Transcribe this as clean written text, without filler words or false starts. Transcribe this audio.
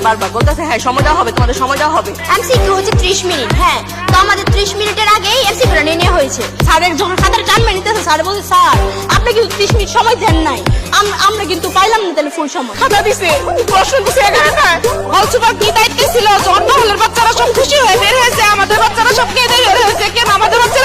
বারবার বলতেছে হ্যাঁ সময় দেওয়া হবে, তোমাদের সময় দেওয়া হবে। এমসিকিউ হচ্ছে 30 মিনিট। হ্যাঁ, তো আমাদের 30 মিনিটের আগেই এমসিকিউটা নিয়ে নেওয়া হয়েছে। স্যারের যখন খাতার টানবে নিতেছে, স্যার বলছে স্যার আপনি কিন্তু 30 মিনিট সময় দেন নাই, আমরা কিন্তু পাইলাম না তাহলে ফুল সময়। খাতা দিছে, প্রশ্ন দিছে এগারোটায়। হলসুপার কি দায়িত্ব ছিল? অন্য হলের বাচ্চারা সব খুশি হয়ে বের হয়েছে, আমাদের বাচ্চারা সব কেঁদে বের হয়েছে। কেন আমাদের বাচ্চা